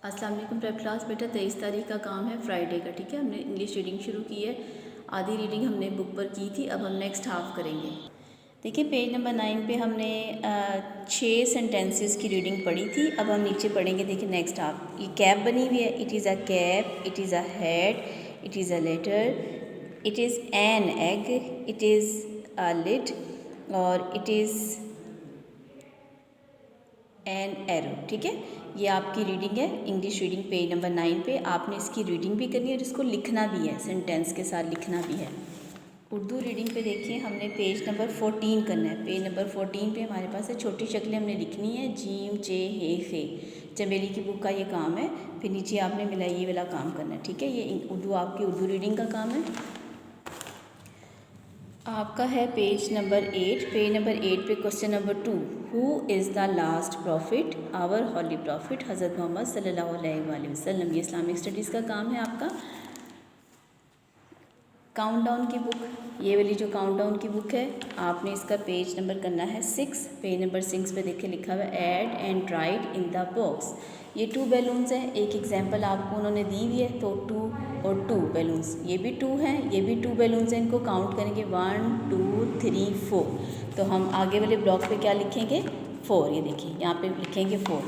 अस्सलाम वालेकुम prep class. बेटा 23 तारीख का काम है फ्राइडे का, ठीक है। हमने इंग्लिश रीडिंग शुरू की है, आधी रीडिंग हमने बुक पर की थी, अब हम नेक्स्ट हाफ करेंगे। देखिए पेज नंबर 9 पे हमने 6 सेंटेंसेस की रीडिंग पढ़ी थी, अब हम नीचे पढ़ेंगे। देखिए नेक्स्ट हाफ, ये कैप बनी हुई है। It is a cap, it is a hat, it is a letter, it is an egg, it is a lid और इट इज़ एन एरो, ठीक है। ये आपकी रीडिंग है, इंग्लिश रीडिंग पेज नंबर 9 पे। आपने इसकी रीडिंग भी करनी है और इसको लिखना भी है, सेंटेंस के साथ लिखना भी है। उर्दू रीडिंग पे देखिए हमने पेज नंबर 14 करना है। पेज नंबर 14 पे हमारे पास है छोटी शक्लें हमने लिखनी है, जीम चे हे खे। चमेली की बुक का ये काम है। फिर नीचे आपने मिलाई वाला काम करना है, ठीक है। ये उर्दू आपकी उर्दू रीडिंग का काम है। आपका है पेज नंबर 8। पेज नंबर 8 पे question number 2, who is the last prophet? Our holy prophet Hazrat Muhammad सल्लल्लाहु अलैहि वसल्लम। ये इस्लामिक स्टडीज़ का काम है आपका। काउंटडाउन की बुक, ये वाली जो काउंटडाउन की बुक है, आपने इसका पेज नंबर करना है 6। पेज नंबर 6 पे देखिए लिखा हुआ है add and right in the box. ये 2 बैलून्स हैं, एक एग्जांपल आपको उन्होंने दी हुई है, तो 2 और 2 बैलून्स, ये भी 2 हैं, ये भी 2 बैलून्स हैं। इनको काउंट करेंगे 1 2 3 4। तो हम आगे वाले ब्लॉक पे क्या लिखेंगे? 4। ये देखिए यहाँ पे लिखेंगे 4।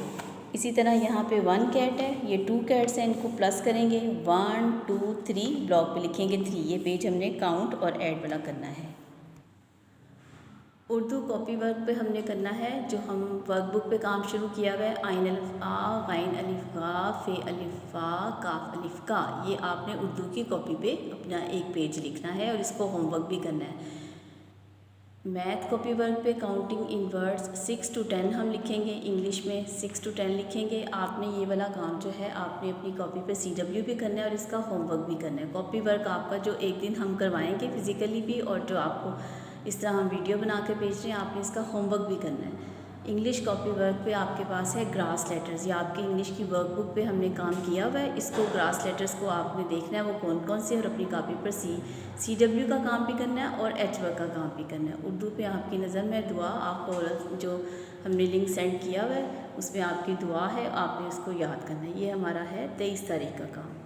इसी तरह यहाँ पे 1 कैट है, ये 2 कैट्स हैं, इनको प्लस करेंगे 1 2 3, ब्लॉक पे लिखेंगे 3। ये पेज हमने काउंट और ऐड वाला करना है। उर्दू कॉपी वर्क पे हमने करना है, जो हम वर्कबुक पे काम शुरू किया हुआ है। आइन अलिफ आ, गैन अलिफ गा, फे अलिफ फा, काफ अलिफ का। ये आपने उर्दू की कॉपी पे अपना एक पेज लिखना है और इसको होमवर्क भी करना है। मैथ कॉपी वर्क पे काउंटिंग इन वर्ड्स 6 to 10 हम लिखेंगे, इंग्लिश में 6 to 10 लिखेंगे। आपने ये वाला काम जो है आपने अपनी कॉपी पे CW भी करना है और इसका होमवर्क भी करना है। कॉपी वर्क आपका जो एक दिन हम करवाएंगे फिज़िकली भी, और जो आपको इस तरह हम वीडियो बना के भेज रहे हैं, आपने इसका होमवर्क भी करना है। इंग्लिश कॉपी वर्क पे आपके पास है ग्रास लेटर्स। ये आपकी इंग्लिश की वर्कबुक पे हमने काम किया हुआ है। इसको ग्रास लेटर्स को आपने देखना है वो कौन कौन से, और अपनी कॉपी पर CW का काम भी करना है और H वर्क का काम भी करना है। उर्दू पे आपकी नज़र में दुआ, आपको जो हमने लिंक सेंड किया हुआ है उसमें आपकी दुआ है, आपने उसको याद करना है। ये हमारा है 23 तारीख का काम।